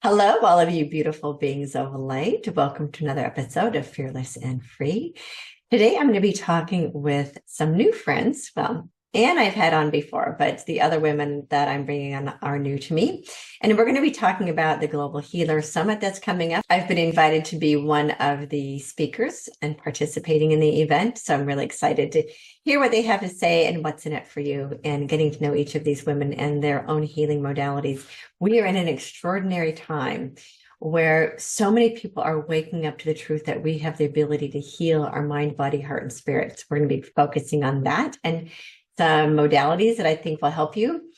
Hello, all of you beautiful beings of light. Welcome to another episode of Fearless and Free. Today, I'm going to be talking with some new friends. Well, and I've had on before, but the other women that I'm bringing on are new to me. And we're going to be talking about the Global Healer Summit that's coming up. I've been invited to be one of the speakers and participating in the event. So I'm really excited to hear what they have to say and what's in it for you, and getting to know each of these women and their own healing modalities. We are in an extraordinary time where so many people are waking up to the truth that we have the ability to heal our mind, body, heart, and spirit. So we're going to be focusing on that and some modalities that I think will help you.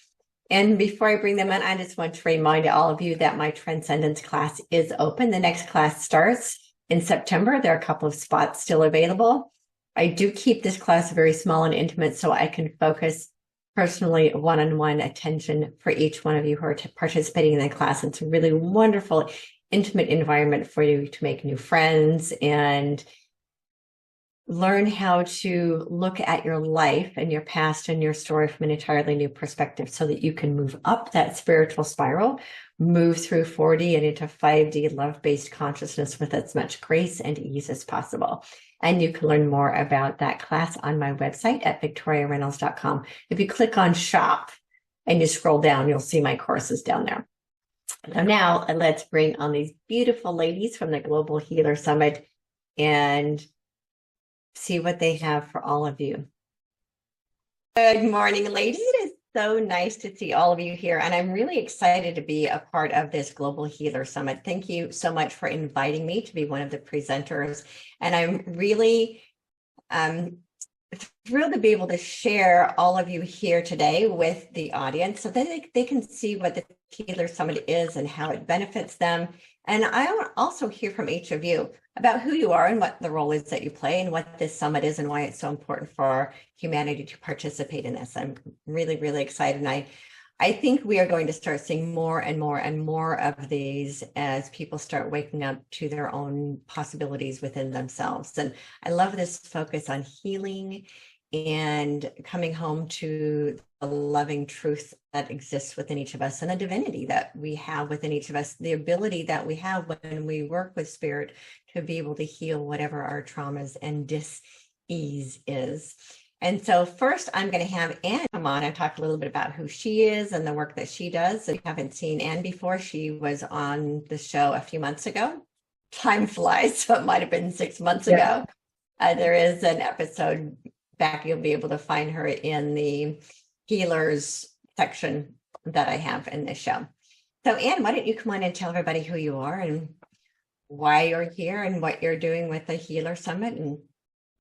And before I bring them in, I just want to remind all of you that my Transcendence class is open. The next class starts in September. There are a couple of spots still available. I do keep this class very small and intimate so I can focus personally one-on-one attention for each one of you who are participating in the class. It's a really wonderful, intimate environment for you to make new friends and learn how to look at your life and your past and your story from an entirely new perspective so that you can move up that spiritual spiral, move through 4D and into 5D love-based consciousness with as much grace and ease as possible. And you can learn more about that class on my website at victoriareynolds.com. If you click on shop and you scroll down, you'll see my courses down there. So now let's bring on these beautiful ladies from the Global Healer Summit and see what they have for all of you. Good morning, ladies. It is so nice to see all of you here, and I'm really excited to be a part of this Global Healer Summit. Thank you so much for inviting me to be one of the presenters, and I'm really thrilled to be able to share all of you here today with the audience so that they can see what the Healer Summit is and how it benefits them. And I want to also hear from each of you about who you are and what the role is that you play and what this summit is and why it's so important for humanity to participate in this. I'm really, really excited. And I think we are going to start seeing more and more and more of these as people start waking up to their own possibilities within themselves. And I love this focus on healing and coming home to the loving truth that exists within each of us and the divinity that we have within each of us, the ability that we have when we work with spirit to be able to heal whatever our traumas and dis-ease is. And so first, I'm going to have Anne come on and talk a little bit about who she is and the work that she does. If you haven't seen Anne before, she was on the show a few months ago. Time flies, so it might have been 6 months ago. There is an episode back. You'll be able to find her in the healers section that I have in this show. So Anne, why don't you come on and tell everybody who you are and why you're here and what you're doing with the Healer Summit. And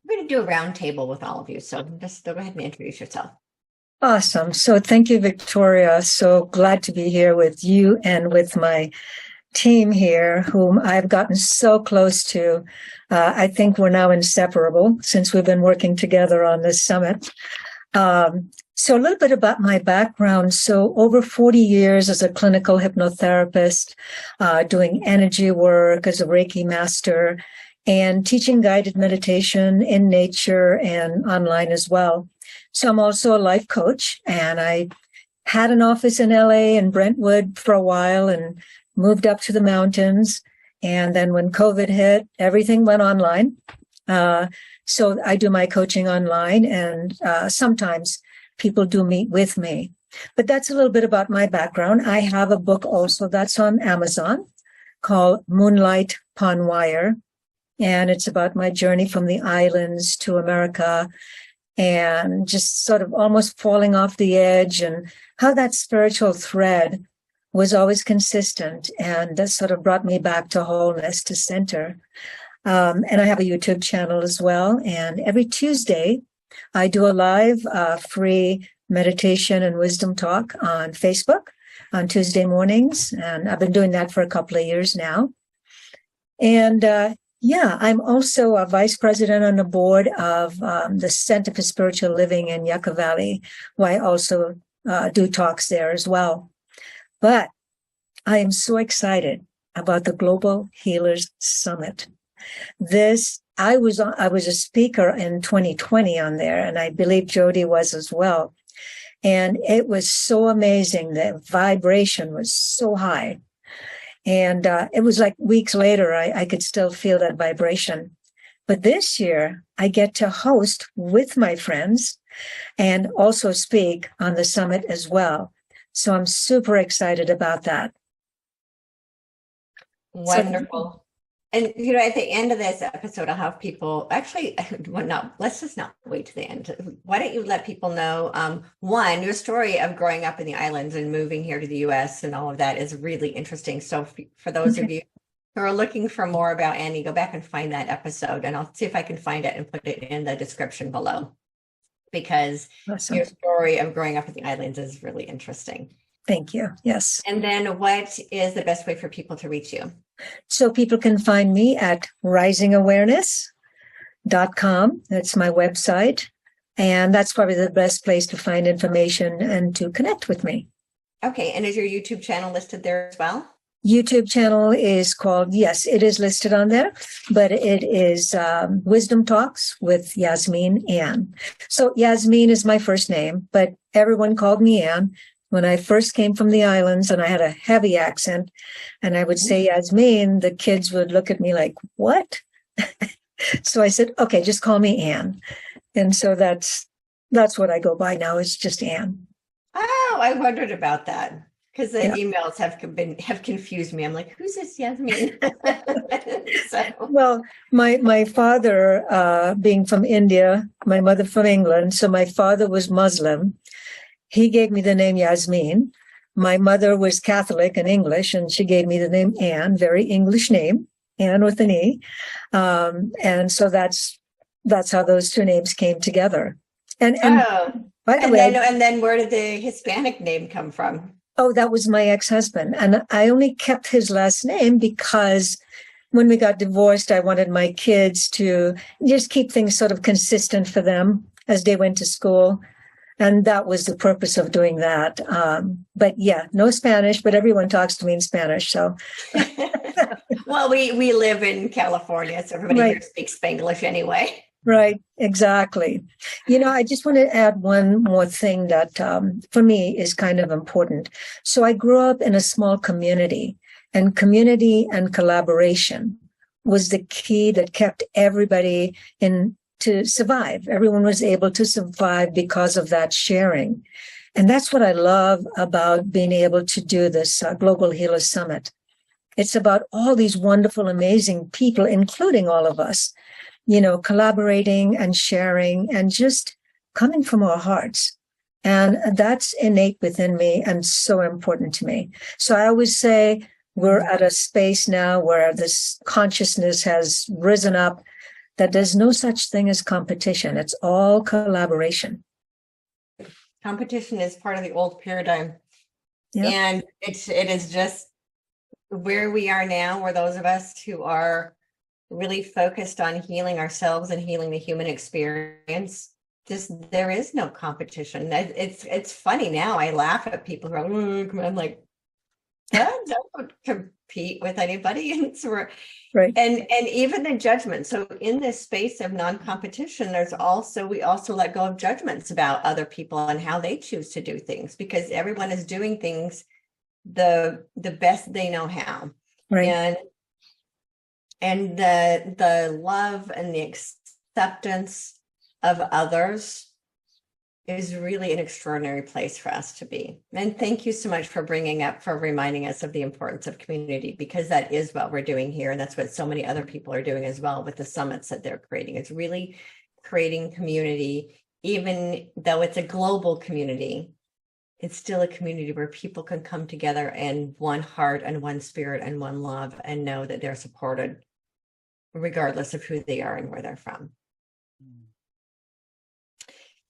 we're going to do a round table with all of you. So just go ahead and introduce yourself. Awesome. So thank you, Victoria. So glad to be here with you and with my team here, whom I've gotten so close to. I think we're now inseparable since we've been working together on this summit. So a little bit about my background. So over 40 years as a clinical hypnotherapist, doing energy work as a Reiki master, and teaching guided meditation in nature and online as well. So I'm also a life coach, and I had an office in LA and Brentwood for a while and moved up to the mountains. And then when COVID hit, everything went online. So I do my coaching online, and sometimes people do meet with me. But that's a little bit about my background. I have a book also that's on Amazon called Moonlight Upon Wire. And it's about my journey from the islands to America and just sort of almost falling off the edge, and how that spiritual thread was always consistent. And that sort of brought me back to wholeness, to center. And I have a YouTube channel as well. And every Tuesday, I do a live free meditation and wisdom talk on Facebook on Tuesday mornings. And I've been doing that for a couple of years now. And I'm also a vice president on the board of the Center for Spiritual Living in Yucca Valley, where I also do talks there as well. But I am so excited about the Global Healers Summit. I was a speaker in 2020 on there, and I believe Jody was as well. And it was so amazing. The vibration was so high. And it was like weeks later, I could still feel that vibration. But this year, I get to host with my friends and also speak on the summit as well. So I'm super excited about that. Wonderful. And at the end of this episode, I'll have people actually, well, no, let's just not wait to the end. Why don't you let people know, one, your story of growing up in the islands and moving here to the US and all of that is really interesting. So for those of you who are looking for more about Annie, go back and find that episode, and I'll see if I can find it and put it in the description below, because Awesome. your story of growing up in the islands is really interesting. Thank you. Yes. And then what is the best way for people to reach you? So people can find me at risingawareness.com. That's my website. And that's probably the best place to find information and to connect with me. Okay. And is your YouTube channel listed there as well? YouTube channel is called, yes, it is listed on there, but it is Wisdom Talks with Yasmin Ann. So Yasmin is my first name, but everyone called me Ann. When I first came from the islands and I had a heavy accent and I would say Yasmin, the kids would look at me like, what? So I said, okay, just call me Ann. And so that's what I go by now. It's just Ann. Oh, I wondered about that, because the emails have confused me. I'm like, who's this Yasmin? Well, my father, being from India, my mother from England. So my father was Muslim. He gave me the name Yasmin. My mother was Catholic and English, and she gave me the name Ann, very English name, Ann with an E. And so that's how those two names came together. And by the way, and then where did the Hispanic name come from? Oh, that was my ex-husband. And I only kept his last name because when we got divorced, I wanted my kids to just keep things sort of consistent for them as they went to school. And that was the purpose of doing that. But yeah, no Spanish, but everyone talks to me in Spanish. So, well, we live in California, so everybody here speaks Spanglish anyway. Right, exactly. I just want to add one more thing that for me is kind of important. So I grew up in a small community, and community and collaboration was the key that kept everybody to survive. Everyone was able to survive because of that sharing. And that's what I love about being able to do this Global Healer Summit. It's about all these wonderful, amazing people, including all of us, collaborating and sharing and just coming from our hearts. And that's innate within me and so important to me. So I always say we're at a space now where this consciousness has risen up, that there's no such thing as competition. It's all collaboration. Competition is part of the old paradigm. Yep. And it is just where we are now, where those of us who are really focused on healing ourselves and healing the human experience, there is no competition. It's funny now. I laugh at people who are, I'm like, don't compete with anybody. And right. And even the judgment. So in this space of non-competition, we also let go of judgments about other people and how they choose to do things, because everyone is doing things the best they know how. Right. And the love and the acceptance of others is really an extraordinary place for us to be. And thank you so much for reminding us of the importance of community, because that is what we're doing here. And that's what so many other people are doing as well with the summits that they're creating. It's really creating community, even though it's a global community. It's still a community where people can come together in one heart and one spirit and one love, and know that they're supported regardless of who they are and where they're from.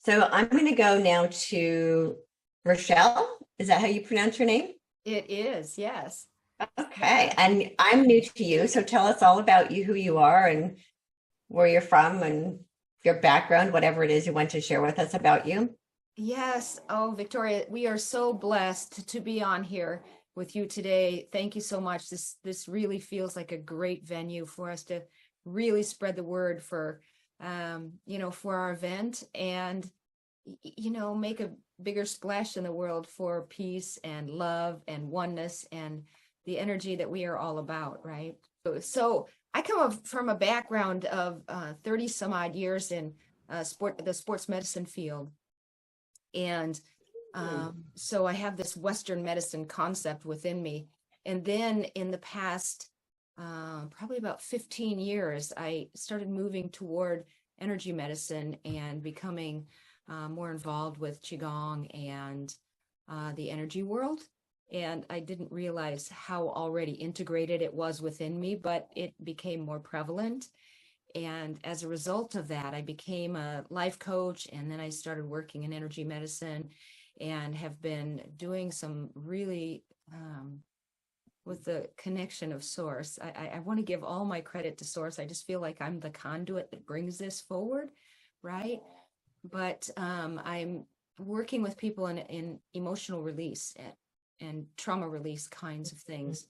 So I'm going to go now to Rochelle. Is that how you pronounce your name? It is, yes. Okay. And I'm new to you. So tell us all about you, who you are and where you're from and your background, whatever it is you want to share with us about you. Yes. Oh, Victoria, we are so blessed to be on here with you today. Thank you so much. This really feels like a great venue for us to really spread the word for our event and, make a bigger splash in the world for peace and love and oneness and the energy that we are all about, right? So I come up from a background of 30 some odd years in the sports medicine field. And so I have this Western medicine concept within me. And then in the past, probably about 15 years, I started moving toward energy medicine and becoming more involved with Qigong and the energy world. And I didn't realize how already integrated it was within me, but it became more prevalent. And as a result of that, I became a life coach, and then I started working in energy medicine and have been doing some really with the connection of Source. I want to give all my credit to Source. I just feel like I'm the conduit that brings this forward, right? But I'm working with people in emotional release and trauma release kinds of things,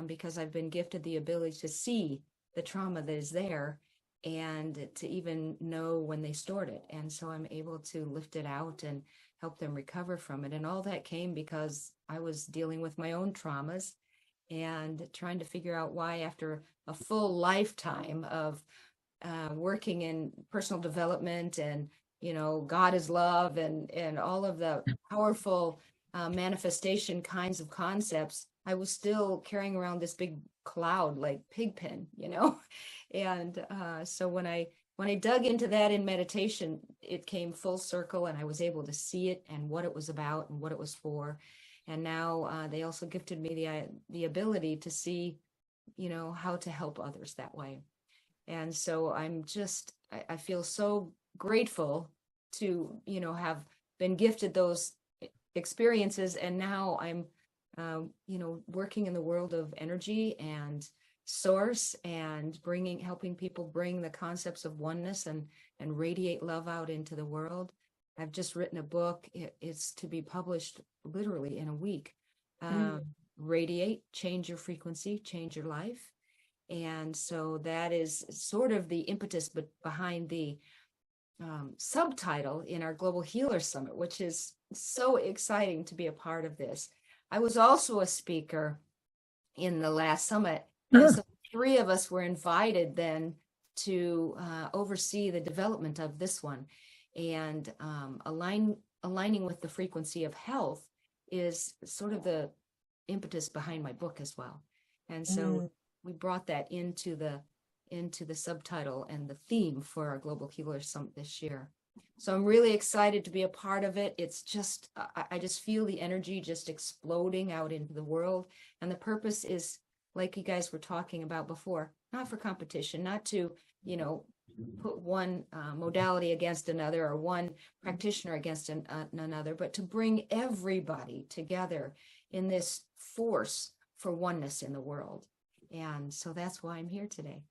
because I've been gifted the ability to see the trauma that is there and to even know when they stored it. And so I'm able to lift it out and help them recover from it. And all that came because I was dealing with my own traumas and trying to figure out why, after a full lifetime of working in personal development and, God is love and all of the powerful manifestation kinds of concepts, I was still carrying around this big cloud like Pigpen, And so when I dug into that in meditation, it came full circle, and I was able to see it and what it was about and what it was for. And now they also gifted me the ability to see, how to help others that way. And so I feel so grateful to, have been gifted those experiences. And now I'm, working in the world of energy and Source and helping people bring the concepts of oneness and radiate love out into the world. I've just written a book. It's to be published literally in a week. Radiate, change your frequency, change your life. And so that is sort of the impetus behind the subtitle in our Global Healer Summit, which is so exciting to be a part of this. I was also a speaker in the last summit. And so 3 of us were invited then to oversee the development of this one. And aligning with the frequency of health is sort of the impetus behind my book as well. And so we brought that into the subtitle and the theme for our Global Healer Summit this year. So I'm really excited to be a part of it. It's just, I just feel the energy just exploding out into the world. And the purpose is, like you guys were talking about before, not for competition, not to, put one modality against another or one practitioner against another, but to bring everybody together in this force for oneness in the world. And so that's why I'm here today.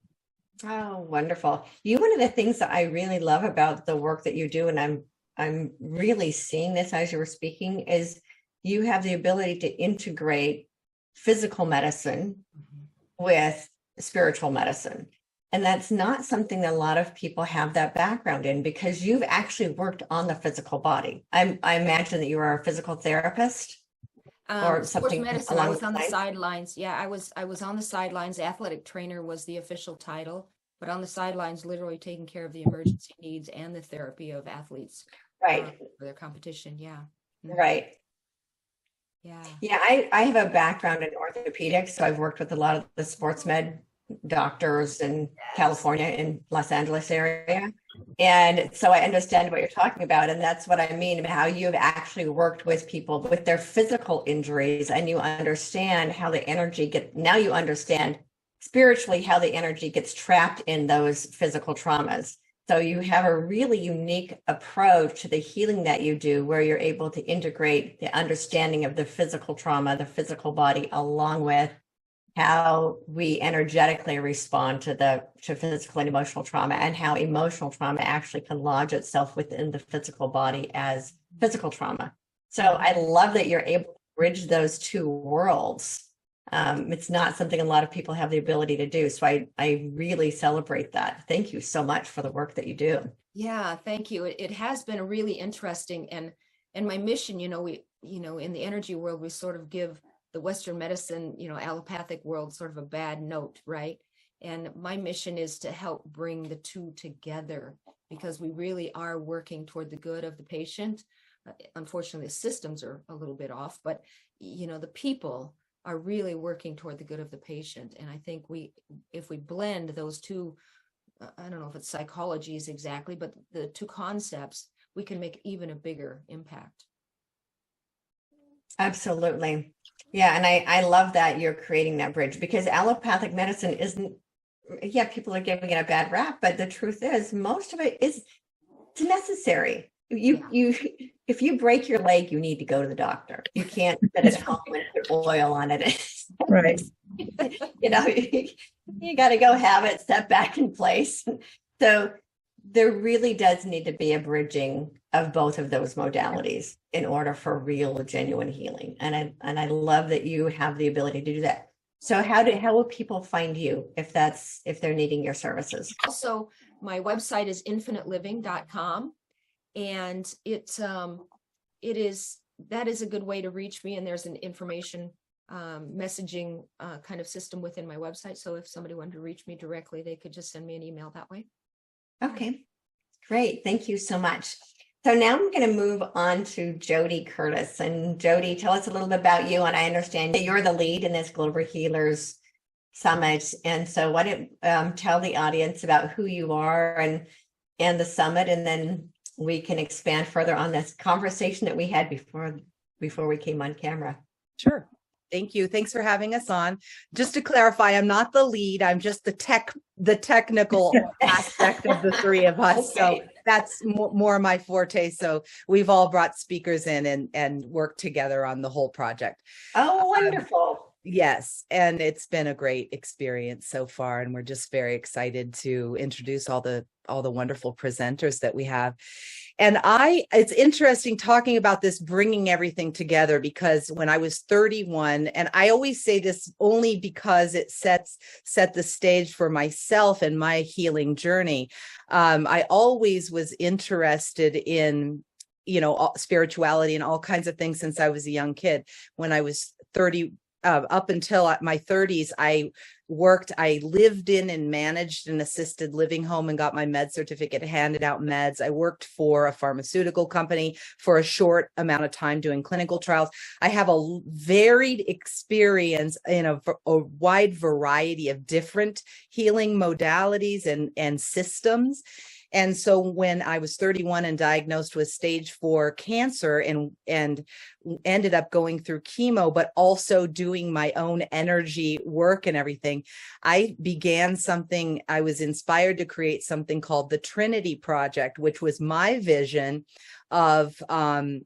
Oh, wonderful. One of the things that I really love about the work that you do, and I'm really seeing this as you were speaking, is you have the ability to integrate physical medicine with spiritual medicine. And that's not something that a lot of people have that background in, because you've actually worked on the physical body. I imagine that you are a physical therapist. Or something medicine. I was on the sidelines. Yeah, I was on the sidelines. Athletic trainer was the official title, but on the sidelines, literally taking care of the emergency needs and the therapy of athletes. Right. For their competition. Yeah. Right. Yeah. Yeah. I have a background in orthopedics, so I've worked with a lot of the sports med doctors in California, in Los Angeles area. And so I understand what you're talking about. And that's what I mean, how you've actually worked with people with their physical injuries, and you understand how the energy now you understand spiritually how the energy gets trapped in those physical traumas. So you have a really unique approach to the healing that you do, where you're able to integrate the understanding of the physical trauma, the physical body, along with how we energetically respond to physical and emotional trauma, and how emotional trauma actually can lodge itself within the physical body as physical trauma. So I love that you're able to bridge those 2 worlds. It's not something a lot of people have the ability to do. So I really celebrate that. Thank you so much for the work that you do. Yeah, thank you. It has been really interesting. And my mission, in the energy world, we sort of give the Western medicine, allopathic world, sort of a bad note, right? And my mission is to help bring the two together, because we really are working toward the good of the patient. Unfortunately, the systems are a little bit off, but the people are really working toward the good of the patient. And I think if we blend those two, I don't know if it's psychologies exactly, but the two concepts, we can make even a bigger impact. Absolutely. Yeah. And I love that you're creating that bridge, because allopathic medicine isn't, yeah, people are giving it a bad rap, but the truth is most of it is necessary. If you break your leg, you need to go to the doctor. You can't sit at home and put oil on it. Right. You got to go have it set back in place. So there really does need to be a bridging of both of those modalities in order for real, genuine healing. And I love that you have the ability to do that. So how will people find you if they're needing your services? Also, my website is infiniteliving.com, and that is a good way to reach me. And there's an information messaging kind of system within my website. So if somebody wanted to reach me directly, they could just send me an email that way. Okay, great. Thank you so much. So now I'm going to move on to Jody Curtis. And Jody, tell us a little bit about you. And I understand that you're the lead in this Global Healers Summit. And so why don't tell the audience about who you are and the summit, and then we can expand further on this conversation that we had before we came on camera. Sure. Thank you. Thanks for having us on. Just to clarify, I'm not the lead. I'm just the technical aspect of the three of us. Okay. So that's more my forte. So we've all brought speakers in and worked together on the whole project. Oh, wonderful. Yes. And it's been a great experience so far. And we're just very excited to introduce all the wonderful presenters that we have. And it's interesting talking about this, bringing everything together, because when I was 31, and I always say this only because it set the stage for myself and my healing journey. I always was interested in, spirituality and all kinds of things since I was a young kid. When I was 30, up until my 30s, I lived in and managed an assisted living home and got my med certificate, handed out meds. I worked for a pharmaceutical company for a short amount of time doing clinical trials. I have a varied experience in a wide variety of different healing modalities and systems. And so when I was 31 and diagnosed with stage 4 cancer and ended up going through chemo, but also doing my own energy work and everything, I began something. I was inspired to create something called the Trinity Project, which was my vision of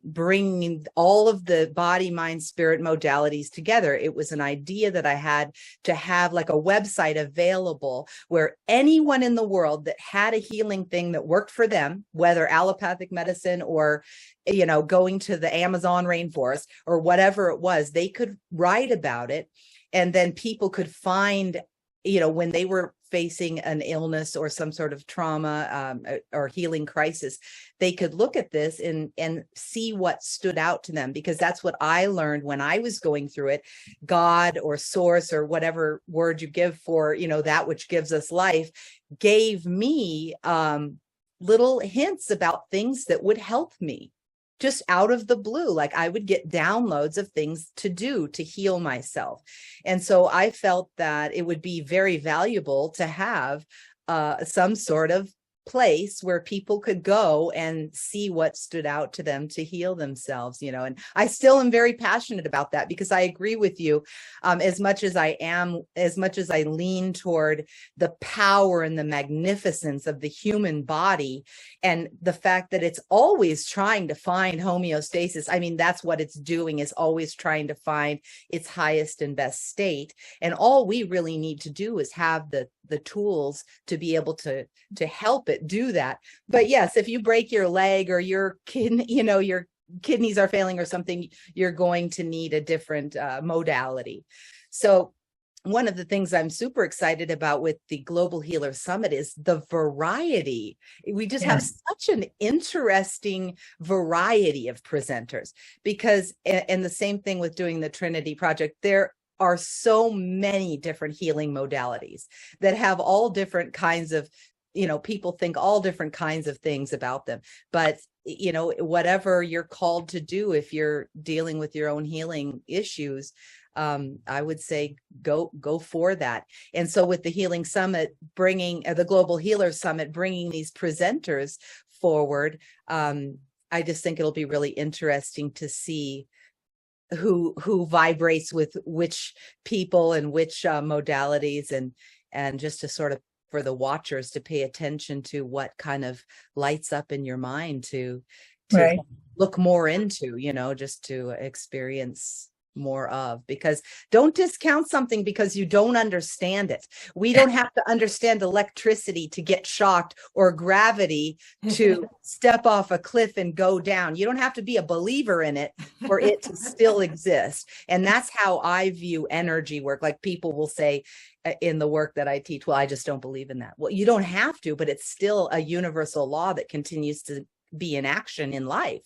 bringing all of the body, mind, spirit modalities together. It was an idea that I had to have like a website available where anyone in the world that had a healing thing that worked for them, whether allopathic medicine or, going to the Amazon rainforest or whatever it was, they could write about it. And then people could find, when they were facing an illness or some sort of trauma or healing crisis, they could look at this and see what stood out to them, because that's what I learned when I was going through it. God or source or whatever word you give for, that which gives us life, gave me little hints about things that would help me. Just out of the blue, like I would get downloads of things to do to heal myself. And so I felt that it would be very valuable to have some sort of place where people could go and see what stood out to them to heal themselves, and I still am very passionate about that, because I agree with you. As much as I lean toward the power and the magnificence of the human body and the fact that it's always trying to find homeostasis. I mean, that's what it's doing, is always trying to find its highest and best state. And all we really need to do is have the tools to be able to help it do that. But yes, if you break your leg or your kidneys are failing or something, you're going to need a different modality. So one of the things I'm super excited about with the Global Healer Summit is the variety. We just have such an interesting variety of presenters, because, and the same thing with doing the Trinity Project, there are so many different healing modalities that have all different kinds of, people think all different kinds of things about them. But, whatever you're called to do, if you're dealing with your own healing issues, I would say go for that. And so with the Healing Summit, the Global Healer Summit, bringing these presenters forward, I just think it'll be really interesting to see who vibrates with which people and which modalities, and just to sort of, for the watchers to pay attention to what kind of lights up in your mind to Right. look more into, just to experience more of. Because don't discount something because you don't understand it. We don't have to understand electricity to get shocked, or gravity to step off a cliff and go down. You don't have to be a believer in it for it to still exist. And that's how I view energy work. Like, people will say in the work that I teach, well, I just don't believe in that. Well, you don't have to, but it's still a universal law that continues to be in action in life,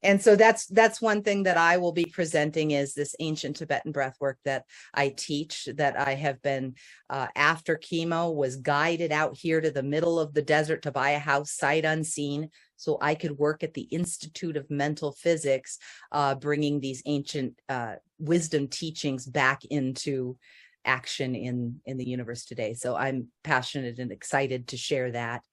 And so that's one thing that I will be presenting, is this ancient Tibetan breath work that I teach, that I have been, after chemo, was guided out here to the middle of the desert to buy a house sight unseen, so I could work at the Institute of Mental Physics, bringing these ancient wisdom teachings back into action in the universe today. So I'm passionate and excited to share that.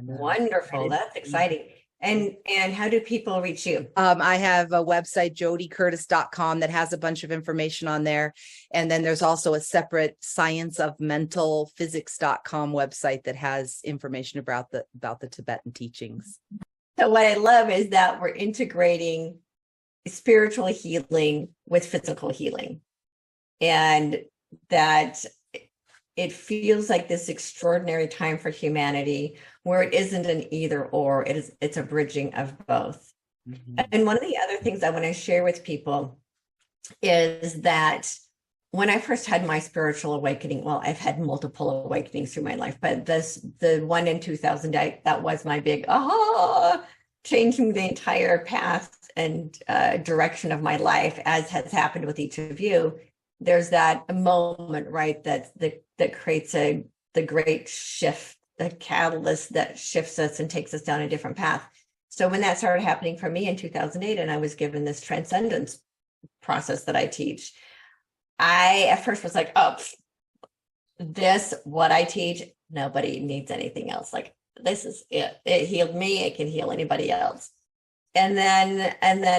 Wonderful. That's exciting. And how do people reach you? I have a website, jodycurtis.com, that has a bunch of information on there. And then there's also a separate scienceofmentalphysics.com website that has information about the Tibetan teachings. So what I love is that we're integrating spiritual healing with physical healing, and that it feels like this extraordinary time for humanity, where it isn't an either or, it's a bridging of both. Mm-hmm. And one of the other things I want to share with people is that when I first had my spiritual awakening, well, I've had multiple awakenings through my life, but the one in 2008, that was my big changing the entire path and direction of my life, as has happened with each of you. There's that moment, right, that creates the great shift, the catalyst that shifts us and takes us down a different path. So when that started happening for me in 2008, and I was given this transcendence process that I teach, I at first was like, oh, what I teach, nobody needs anything else. Like, this is it. It healed me. It can heal anybody else. And then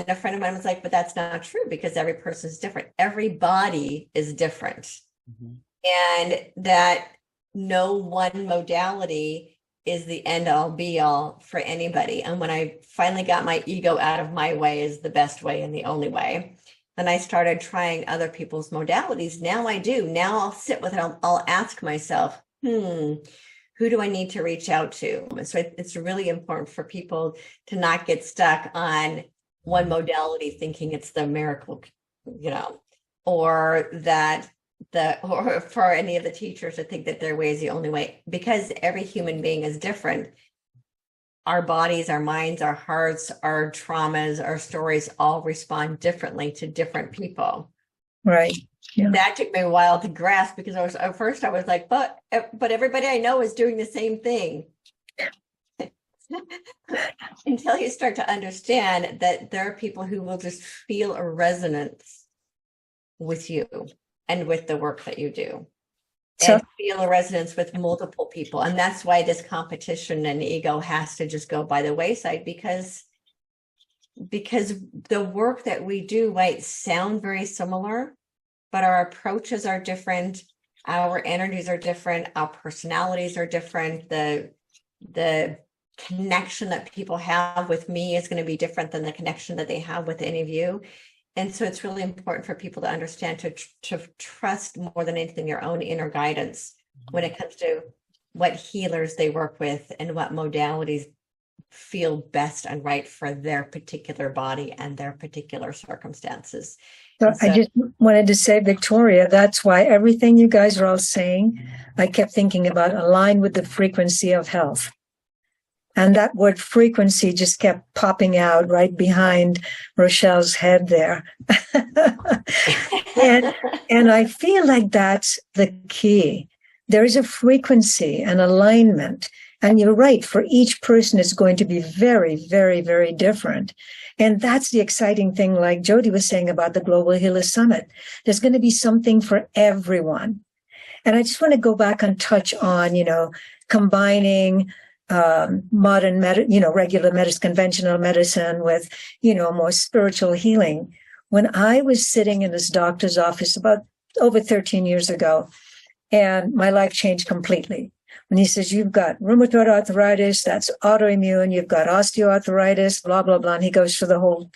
a friend of mine was like, but that's not true, because every person is different. Every body is different. Mm-hmm. And that no one modality is the end all be all for anybody. And when I finally got my ego out of my way is the best way and the only way, then I started trying other people's modalities. Now I do. Now I'll sit with it. I'll ask myself, who do I need to reach out to? So it's really important for people to not get stuck on one modality thinking it's the miracle, or or for any of the teachers to think that their way is the only way, because every human being is different. Our bodies, our minds, our hearts, our traumas, our stories all respond differently to different people. Right. Yeah. That took me a while to grasp, because at first I was like, but everybody I know is doing the same thing. Until you start to understand that there are people who will just feel a resonance with you and with the work that you do, and feel a resonance with multiple people. And that's why this competition and ego has to just go by the wayside, because the work that we do might sound very similar, but our approaches are different, our energies are different, our personalities are different. The connection that people have with me is going to be different than the connection that they have with any of you. And so it's really important for people to understand, to trust more than anything your own inner guidance when it comes to what healers they work with and what modalities feel best and right for their particular body and their particular circumstances. So I just wanted to say, Victoria, that's why everything you guys are all saying, I kept thinking about align with the frequency of health. And that word frequency just kept popping out right behind Rochelle's head there. and I feel like that's the key. There is a frequency and alignment. And you're right, for each person, it's going to be very, very, very different. And that's the exciting thing, like Jody was saying about the Global Healer Summit. There's going to be something for everyone. And I just want to go back and touch on, combining modern, regular medicine, conventional medicine with, more spiritual healing. When I was sitting in this doctor's office about over 13 years ago, and my life changed completely. When he says, you've got rheumatoid arthritis, that's autoimmune, you've got osteoarthritis, blah, blah, blah. And he goes through the whole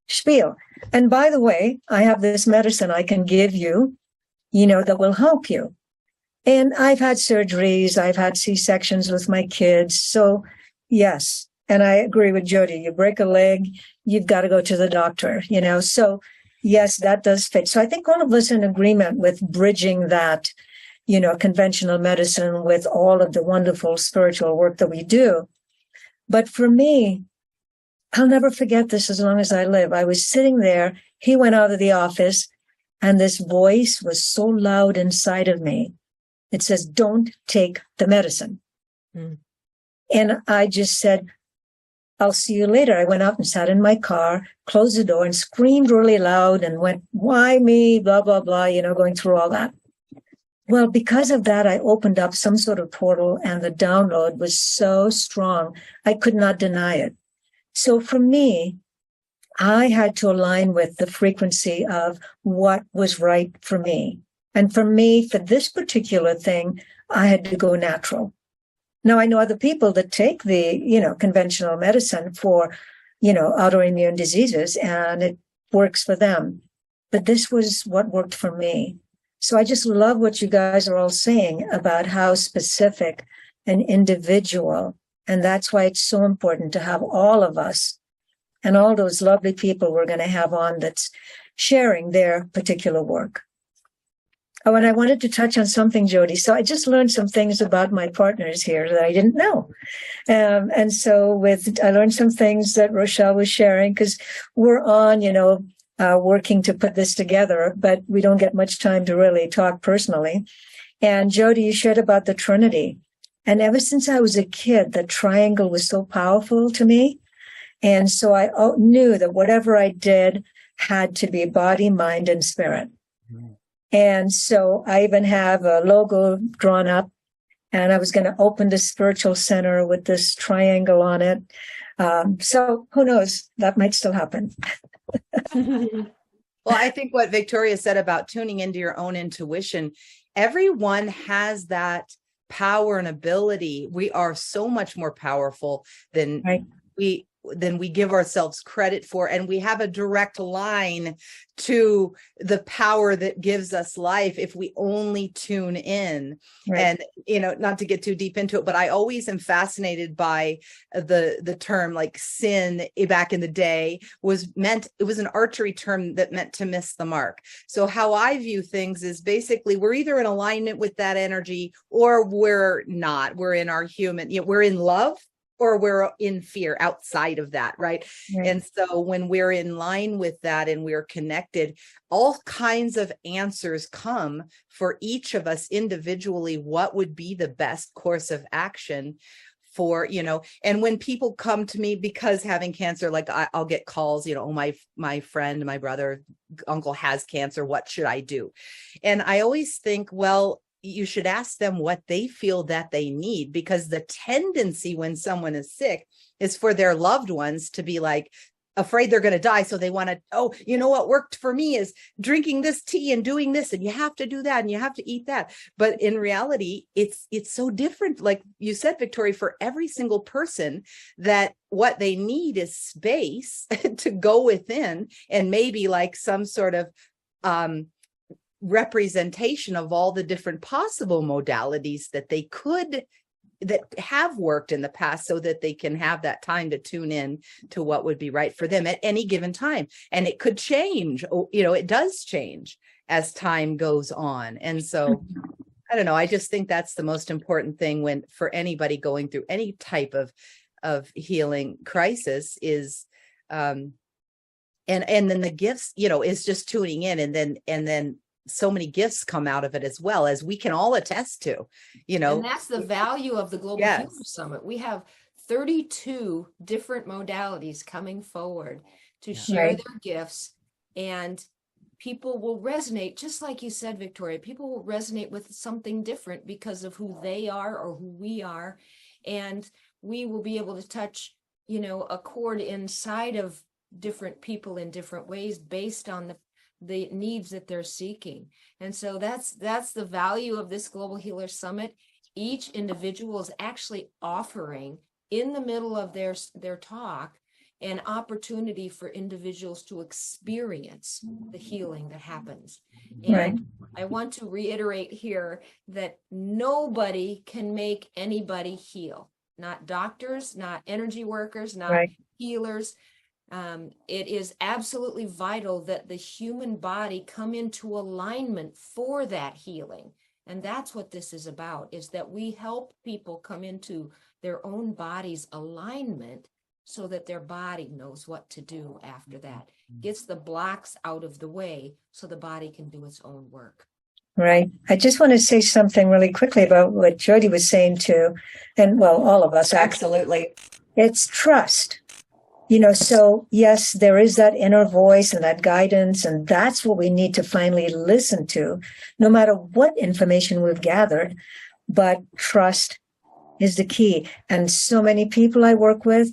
spiel. And by the way, I have this medicine I can give you, that will help you. And I've had surgeries, I've had C-sections with my kids. So yes, and I agree with Jody, you break a leg, you've got to go to the doctor, So yes, that does fit. So I think all of us are in agreement with bridging that, conventional medicine with all of the wonderful spiritual work that we do. But for me, I'll never forget this as long as I live. I was sitting there, he went out of the office, and this voice was so loud inside of me. It says, don't take the medicine. And I just said, I'll see you later. I went out and sat in my car, closed the door, and screamed really loud and went, why me, blah, blah, blah, going through all that. Well, because of that, I opened up some sort of portal, and the download was so strong, I could not deny it. So for me, I had to align with the frequency of what was right for me. And for me, for this particular thing, I had to go natural. Now, I know other people that take the, conventional medicine for, autoimmune diseases, and it works for them. But this was what worked for me. So I just love what you guys are all saying about how specific and individual. And that's why it's so important to have all of us and all those lovely people we're going to have on that's sharing their particular work. Oh, and I wanted to touch on something, Jody. So I just learned some things about my partners here that I didn't know. And so I learned some things that Rochelle was sharing, because we're on, working to put this together, but we don't get much time to really talk personally. And Jody, you shared about the Trinity. And ever since I was a kid, the triangle was so powerful to me. And so I knew that whatever I did had to be body, mind, and spirit. And so I even have a logo drawn up, and I was going to open the spiritual center with this triangle on it. So who knows? That might still happen. Well, I think what Victoria said about tuning into your own intuition, everyone has that power and ability. We are so much more powerful than we give ourselves credit for. And we have a direct line to the power that gives us life if we only tune in. Right. And, not to get too deep into it, but I always am fascinated by the term, like sin back in the day it was an archery term that meant to miss the mark. So how I view things is basically we're either in alignment with that energy or we're not. We're in our human, we're in love, or we're in fear outside of that, right? And so when we're in line with that and we're connected, all kinds of answers come for each of us individually. What would be the best course of action for, and when people come to me because having cancer, like I'll get calls, oh, my friend, my brother, uncle has cancer. What should I do? And I always think, well, you should ask them what they feel that they need, because the tendency when someone is sick is for their loved ones to be like afraid they're going to die. So they want to, what worked for me is drinking this tea and doing this, and you have to do that and you have to eat that. But in reality, it's so different. Like you said, Victoria, for every single person, that what they need is space to go within, and maybe like some sort of, representation of all the different possible modalities that they could that have worked in the past, so that they can have that time to tune in to what would be right for them at any given time. And it could change, it does change as time goes on. And so I don't know, I just think that's the most important thing for anybody going through any type of healing crisis is, and then the gifts, is just tuning in, and then so many gifts come out of it, as well, as we can all attest to, And that's the value of the Global Yes. Healer Summit. We have 32 different modalities coming forward to share Right. their gifts, and people will resonate, just like you said, Victoria, people will resonate with something different because of who they are or who we are. And we will be able to touch, a chord inside of different people in different ways based on the needs that they're seeking. And so that's the value of this Global Healer Summit. Each individual is actually offering, in the middle of their talk, an opportunity for individuals to experience the healing that happens. And Right. I want to reiterate here that nobody can make anybody heal. Not doctors, not energy workers, not Right. healers. It is absolutely vital that the human body come into alignment for that healing. And that's what this is about, is that we help people come into their own body's alignment so that their body knows what to do after that, gets the blocks out of the way so the body can do its own work. Right. I just want to say something really quickly about what Jody was saying too. And well, all of us actually. Absolutely. It's trust. So yes, there is that inner voice and that guidance, and that's what we need to finally listen to, no matter what information we've gathered. But trust is the key. And so many people I work with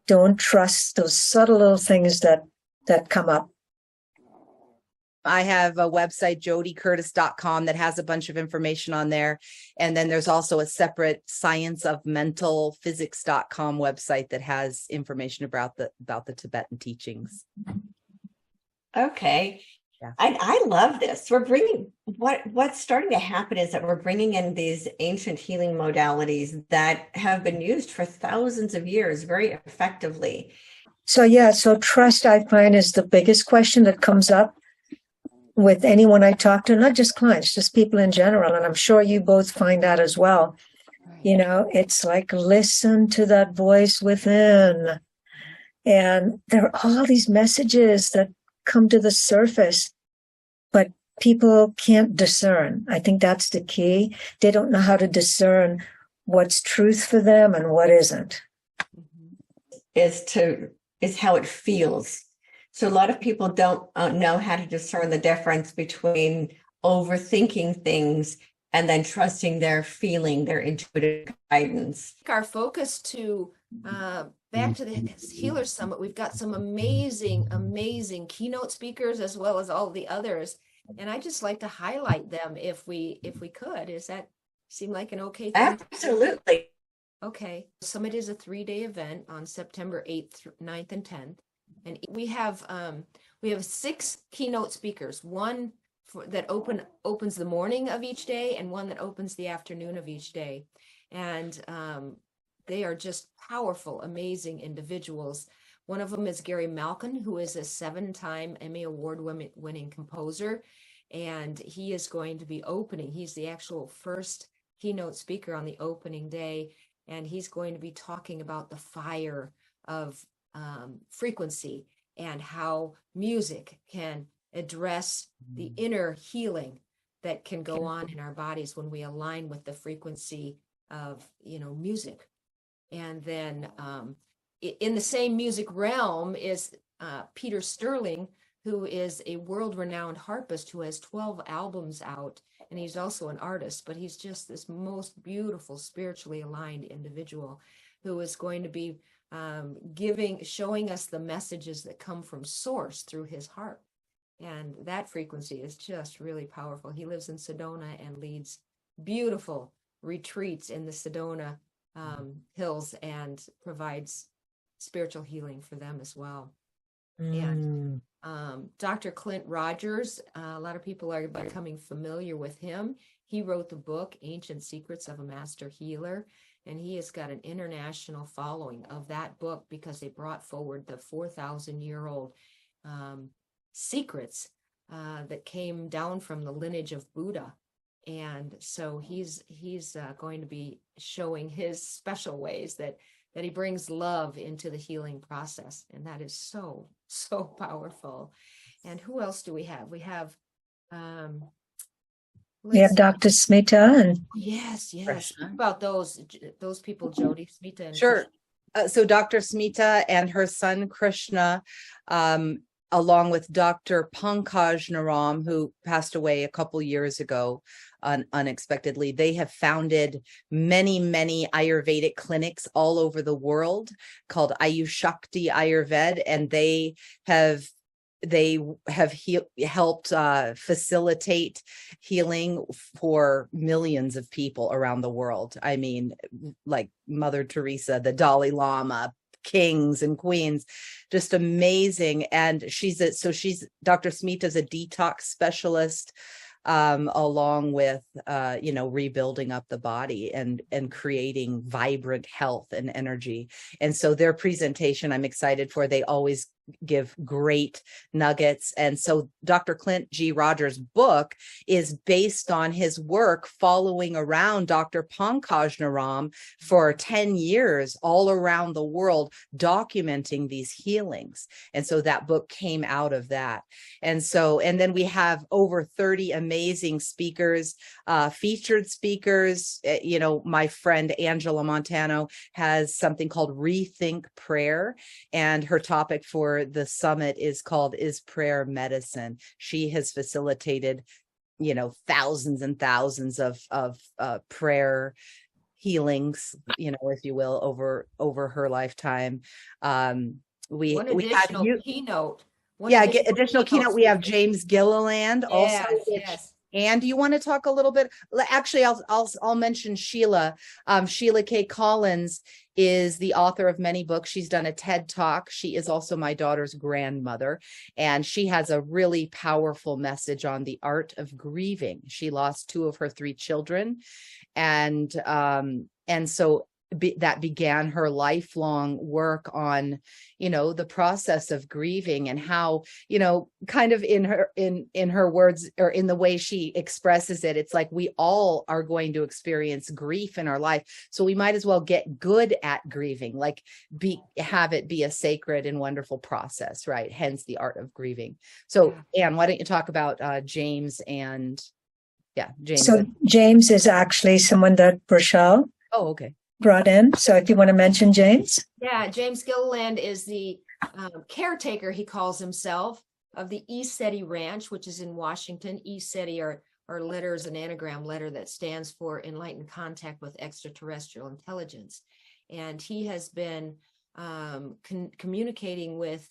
don't trust those subtle little things that come up. I have a website, jodycurtis.com, that has a bunch of information on there. And then there's also a separate scienceofmentalphysics.com website that has information about the Tibetan teachings. Okay. Yeah. I love this. We're bringing what's starting to happen is that we're bringing in these ancient healing modalities that have been used for thousands of years very effectively. So trust, I find, is the biggest question that comes up with anyone I talk to, not just clients, just people in general. And I'm sure you both find that as well. Right. It's like, listen to that voice within. And there are all these messages that come to the surface, but people can't discern. I think that's the key. They don't know how to discern what's truth for them and what isn't. Is how it feels. So a lot of people don't know how to discern the difference between overthinking things and then trusting their feeling, their intuitive guidance. Our focus to back to the Healer Summit, we've got some amazing keynote speakers as well as all the others. And I just like to highlight them if we could. Does that seem like an okay thing? Absolutely. Okay. Summit is a 3-day event on September 8th, 9th, and 10th. And we have 6 keynote speakers, one that opens the morning of each day and one that opens the afternoon of each day. And they are just powerful, amazing individuals. One of them is Gary Malkin, who is a 7-time Emmy Award-winning composer. And he is going to be opening. He's the actual first keynote speaker on the opening day. And he's going to be talking about the fire of frequency and how music can address the inner healing that can go on in our bodies when we align with the frequency of music. And then in the same music realm is Peter Sterling, who is a world-renowned harpist who has 12 albums out, and he's also an artist, but he's just this most beautiful, spiritually aligned individual who is going to be showing us the messages that come from source through his harp. And that frequency is just really powerful. He lives in Sedona and leads beautiful retreats in the Sedona hills and provides spiritual healing for them as well. And Dr. Clint Rogers, a lot of people are becoming familiar with him. He wrote the book, Ancient Secrets of a Master Healer. and he has got an international following of that book because they brought forward the 4,000-year-old secrets that came down from the lineage of Buddha. And so he's going to be showing his special ways that he brings love into the healing process. And that is so, so powerful. And who else do we have? We have Dr. Smita and yes. Krishna. About those people, Jody, Smita and Sure. So Dr. Smita and her son Krishna, along with Dr. Pankaj Naram, who passed away a couple years ago unexpectedly, they have founded many, many Ayurvedic clinics all over the world called Ayushakti Ayurved, and they have helped facilitate healing for millions of people around the world. I mean, like Mother Teresa, the Dalai Lama, kings and queens, just amazing. And Dr. Smita's a detox specialist, along with rebuilding up the body and creating vibrant health and energy. And so their presentation I'm excited for. They always give great nuggets. And so Dr. Clint G. Rogers' book is based on his work following around Dr. Pankaj Naram for 10 years all around the world, documenting these healings. And so that book came out of that. And then we have over 30 amazing speakers, featured speakers. My friend Angela Montano has something called Rethink Prayer, and her topic for the summit is called Is Prayer Medicine? She has facilitated, thousands and thousands of prayer healings, if you will, over her lifetime. We have keynote. Additional keynote. We have James Gilliland also. Yes. And do you want to talk a little bit? Actually, I'll mention Sheila. Sheila K. Collins is the author of many books. She's done a TED Talk. She is also my daughter's grandmother, and she has a really powerful message on the art of grieving. She lost 2 of her 3 children, and so that began her lifelong work on, the process of grieving, and how, kind of in her words, or in the way she expresses it, it's like we all are going to experience grief in our life. So we might as well get good at grieving, like have it be a sacred and wonderful process, right? Hence the art of grieving. So Anne, why don't you talk about James and James. So James is actually someone that Rochelle brought in. So if you want to mention James. Yeah, James Gilliland is the caretaker, he calls himself, of the ESETI Ranch, which is in Washington. ESETI are letters, an anagram letter that stands for Enlightened Contact with Extraterrestrial Intelligence. And he has been communicating with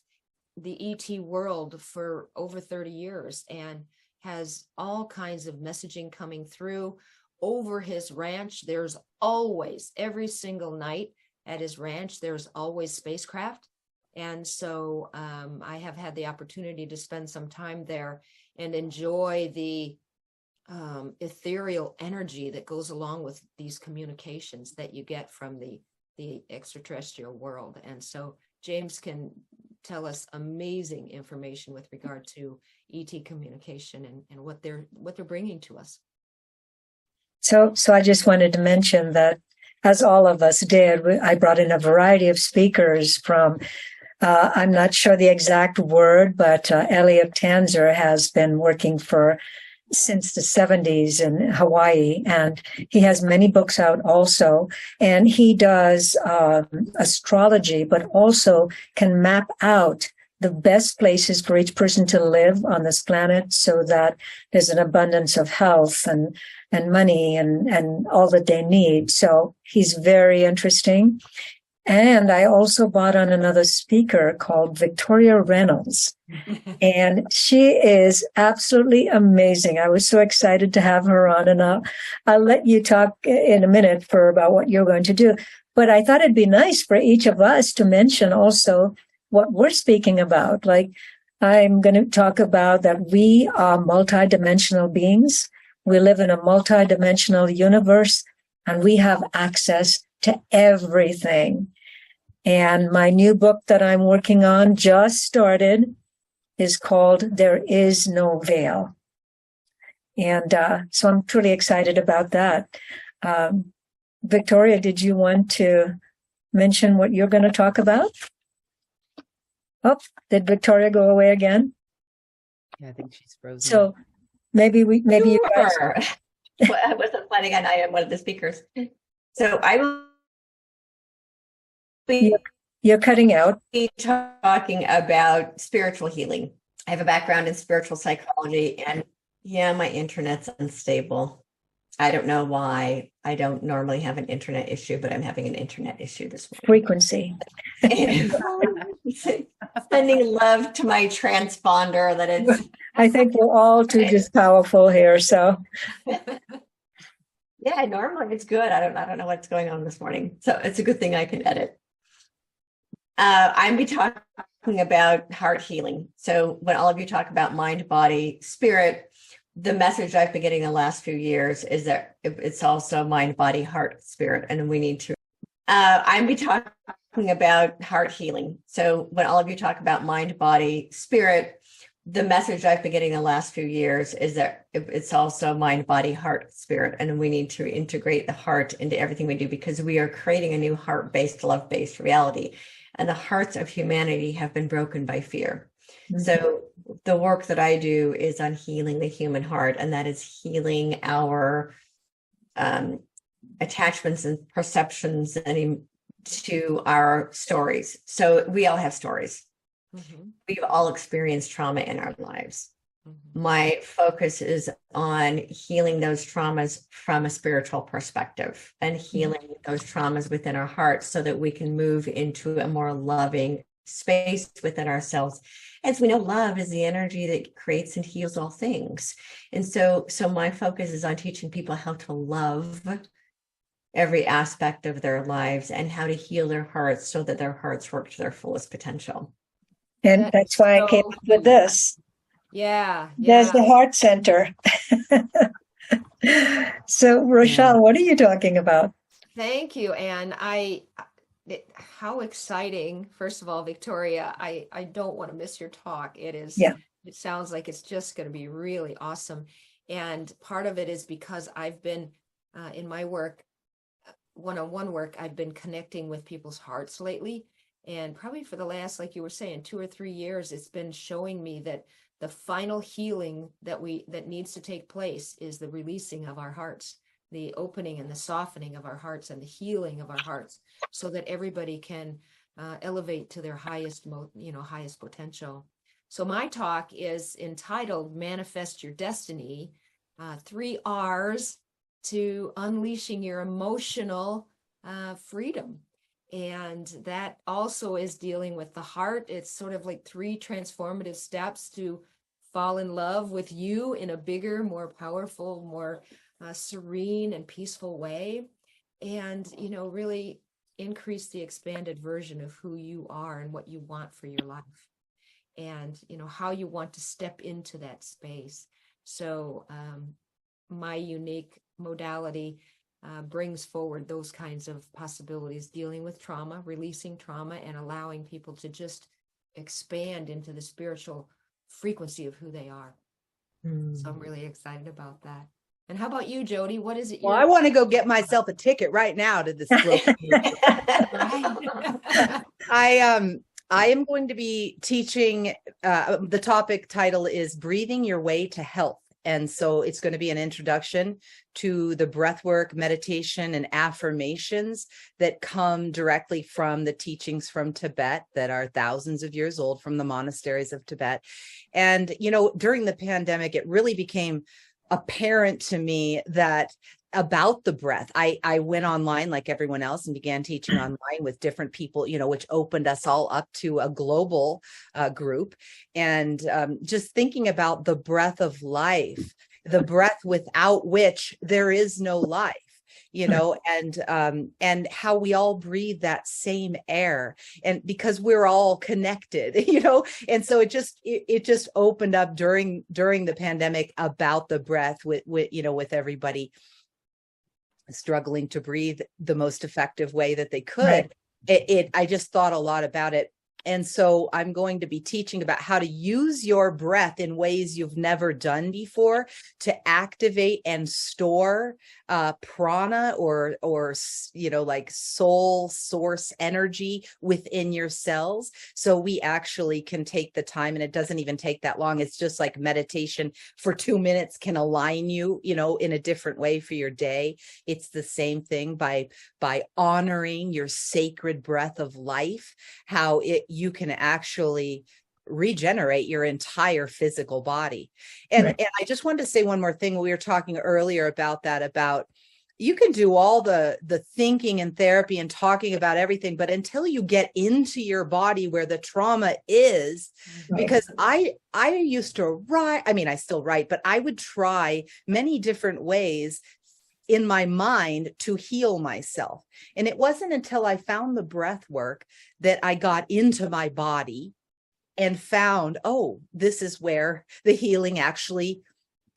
the ET world for over 30 years and has all kinds of messaging coming through. Over his ranch, there's always, every single night at his ranch, there's always spacecraft. And so I have had the opportunity to spend some time there and enjoy the ethereal energy that goes along with these communications that you get from the extraterrestrial world. And so James can tell us amazing information with regard to ET communication and what they're bringing to us. So I just wanted to mention that, as all of us did, I brought in a variety of speakers from, I'm not sure the exact word, but Elliot Tanzer has been working since the 70s in Hawaii, and he has many books out also, and he does astrology, but also can map out the best places for each person to live on this planet so that there's an abundance of health and money and all that they need. So he's very interesting. And I also brought on another speaker called Victoria Reynolds. And she is absolutely amazing. I was so excited to have her on, and I'll let you talk in a minute about what you're going to do. But I thought it'd be nice for each of us to mention also what we're speaking about. Like, I'm going to talk about that we are multidimensional beings. We live in a multidimensional universe, and we have access to everything. And my new book that I'm working on, just started, is called There Is No Veil. And so I'm truly excited about that. Victoria, did you want to mention what you're going to talk about? Oh, did Victoria go away again? Yeah, I think she's frozen. So maybe you guys. Sure. Well, I wasn't planning on I am one of the speakers. So I will be You're cutting out. talking about spiritual healing. I have a background in spiritual psychology, and yeah, my internet's unstable. I don't know why. I don't normally have an internet issue, but I'm having an internet issue this morning. Frequency. Sending love to my transponder that it's. I think we're all too just powerful here. So yeah, normally it's good. I don't know what's going on this morning. So it's a good thing I can edit. I'm be talking about heart healing. So when all of you talk about mind, body, spirit, the message I've been getting the last few years is that it's also mind, body, heart, spirit, and we need to. I'm be talking about heart healing. So when all of you talk about mind, body, spirit, the message I've been getting the last few years is that it's also mind, body, heart, spirit, and we need to integrate the heart into everything we do, because we are creating a new heart-based, love-based reality. And the hearts of humanity have been broken by fear. Mm-hmm. So the work that I do is on healing the human heart, and that is healing our attachments and perceptions and to our stories. So we all have stories. Mm-hmm. We've all experienced trauma in our lives. Mm-hmm. My focus is on healing those traumas from a spiritual perspective and healing those traumas within our hearts so that we can move into a more loving space within ourselves. As we know, love is the energy that creates and heals all things. And so my focus is on teaching people how to love every aspect of their lives and how to heal their hearts so that their hearts work to their fullest potential. And that's why I came up with this. Yeah. There's the heart center. So, Rochelle, what are you talking about? Thank you. And how exciting. First of all, Victoria, I don't want to miss your talk. It sounds like it's just going to be really awesome. And part of it is because I've been in my work, one-on-one work, I've been connecting with people's hearts lately. And probably for the last, like you were saying, 2 or 3 years, it's been showing me that the final healing that needs to take place is the releasing of our hearts, the opening and the softening of our hearts and the healing of our hearts, so that everybody can elevate to their highest potential. So my talk is entitled Manifest Your Destiny, 3 R's to unleashing your emotional freedom. And that also is dealing with the heart. It's sort of like 3 transformative steps to fall in love with you in a bigger, more powerful, more serene and peaceful way. And, really increase the expanded version of who you are and what you want for your life. And, how you want to step into that space. So my unique modality brings forward those kinds of possibilities, dealing with trauma, releasing trauma, and allowing people to just expand into the spiritual frequency of who they are. So I'm really excited about that. And how about you, Jody? What is it? Well, I want to go get myself a ticket right now to this book. I am going to be teaching, the topic title is Breathing Your Way to Health. And so it's going to be an introduction to the breathwork, meditation, and affirmations that come directly from the teachings from Tibet that are thousands of years old, from the monasteries of Tibet. And, during the pandemic, it really became apparent to me that about the breath. I went online like everyone else and began teaching online with different people, which opened us all up to a global group. And just thinking about the breath of life, the breath without which there is no life, and how we all breathe that same air, and because we're all connected, and so it just opened up during the pandemic about the breath with everybody. struggling to breathe the most effective way that they could. Right. I just thought a lot about it. And so I'm going to be teaching about how to use your breath in ways you've never done before to activate and store prana or like soul source energy within your cells. So we actually can take the time, and it doesn't even take that long. It's just like meditation for 2 minutes can align you, in a different way for your day. It's the same thing by honoring your sacred breath of life, how you can actually regenerate your entire physical body. And, right. And I just wanted to say one more thing. We were talking earlier about you can do all the thinking and therapy and talking about everything, but until you get into your body where the trauma is, right. Because I used to write, I still write, but I would try many different ways in my mind to heal myself. And it wasn't until I found the breath work that I got into my body and found, this is where the healing actually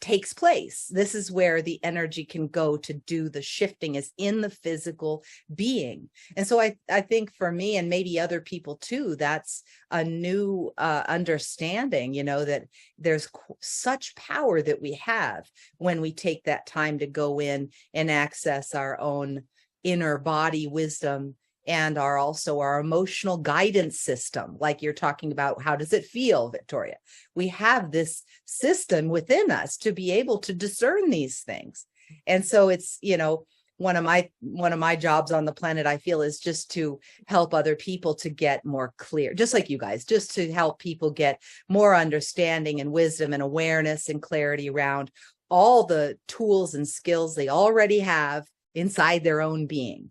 takes place. This is where the energy can go to do the shifting, is in the physical being. And so I think for me, and maybe other people too, that's a new understanding, that there's such power that we have when we take that time to go in and access our own inner body wisdom and our emotional guidance system. Like you're talking about, how does it feel, Victoria? We have this system within us to be able to discern these things. And so it's, one of my jobs on the planet, I feel, is just to help other people to get more clear, just like you guys, just to help people get more understanding and wisdom and awareness and clarity around all the tools and skills they already have inside their own being.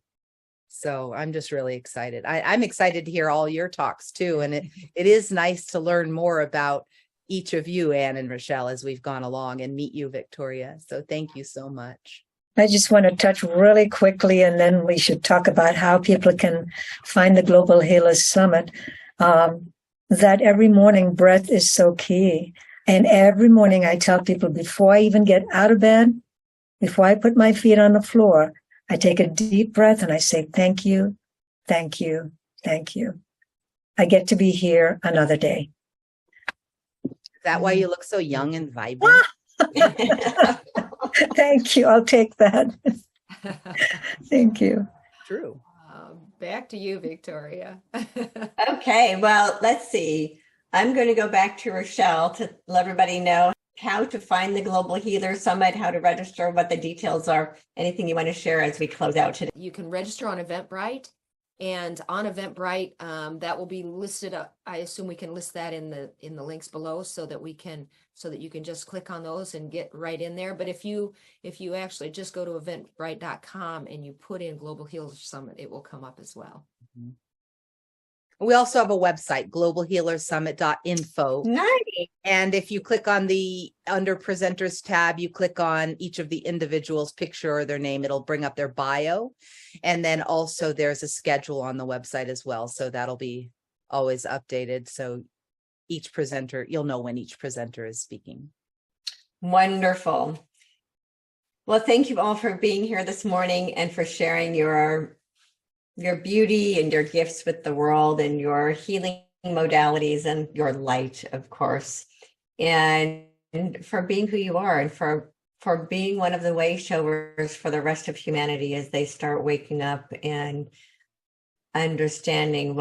So I'm just really excited. I'm excited to hear all your talks too. And it is nice to learn more about each of you, Anne and Rochelle, as we've gone along, and meet you, Victoria. So thank you so much. I just want to touch really quickly, and then we should talk about how people can find the Global Healers Summit, that every morning breath is so key. And every morning I tell people, before I even get out of bed, before I put my feet on the floor, I take a deep breath and I say, thank you, thank you, thank you. I get to be here another day. Is that why you look so young and vibrant? Thank you. I'll take that. Thank you. True. Back to you, Victoria. Okay, well, let's see. I'm going to go back to Rochelle to let everybody know how to find the Global Healer Summit, how to register, what the details are, anything you want to share as we close out today. You can register on Eventbrite, and on Eventbrite, that will be listed up. I assume we can list that in the links below so that you can just click on those and get right in there. But if you actually just go to eventbrite.com and you put in Global Healer Summit, it will come up as well. Mm-hmm. We also have a website, globalhealersummit.info. Nice. And if you click on under presenters tab, you click on each of the individuals' picture or their name, it'll bring up their bio. And then also there's a schedule on the website as well. So that'll be always updated. So each presenter, you'll know when each presenter is speaking. Wonderful. Well, thank you all for being here this morning and for sharing your beauty and your gifts with the world and your healing modalities and your light, of course, and for being who you are and for being one of the way showers for the rest of humanity as they start waking up and understanding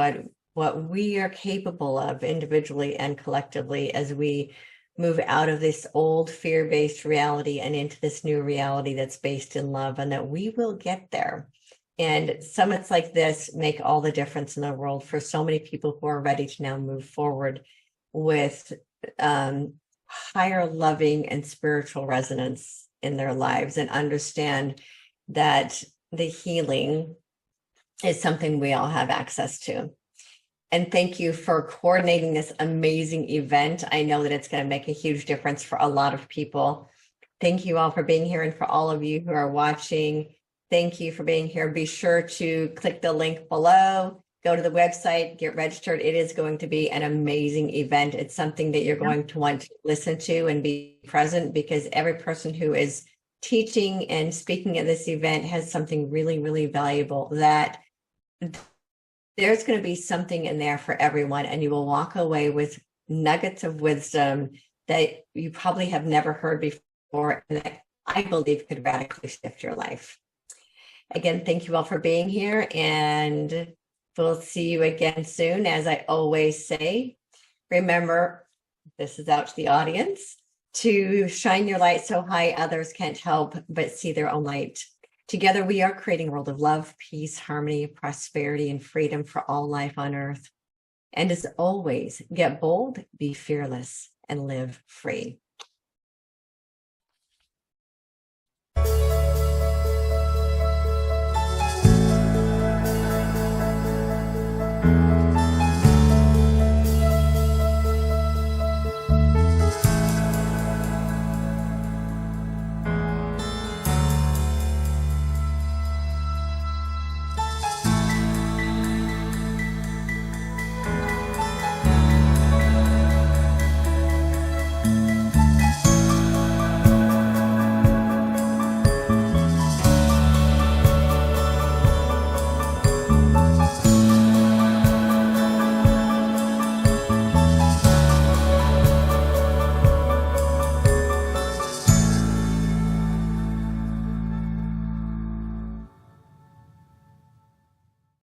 what we are capable of individually and collectively as we move out of this old fear-based reality and into this new reality that's based in love, and that we will get there. And summits like this make all the difference in the world for so many people who are ready to now move forward with higher loving and spiritual resonance in their lives, and understand that the healing is something we all have access to. And thank you for coordinating this amazing event. I know that it's going to make a huge difference for a lot of people. Thank you all for being here, and for all of you who are watching, thank you for being here. Be sure to click the link below, go to the website, get registered. It is going to be an amazing event. It's something that you're going to want to listen to and be present, because every person who is teaching and speaking at this event has something really, really valuable, that there's going to be something in there for everyone, and you will walk away with nuggets of wisdom that you probably have never heard before, and that I believe could radically shift your life. Again, thank you all for being here, and we'll see you again soon. As I always say, remember, this is out to the audience, to shine your light so high others can't help but see their own light. Together, we are creating a world of love, peace, harmony, prosperity, and freedom for all life on earth. And as always, get bold, be fearless, and live free.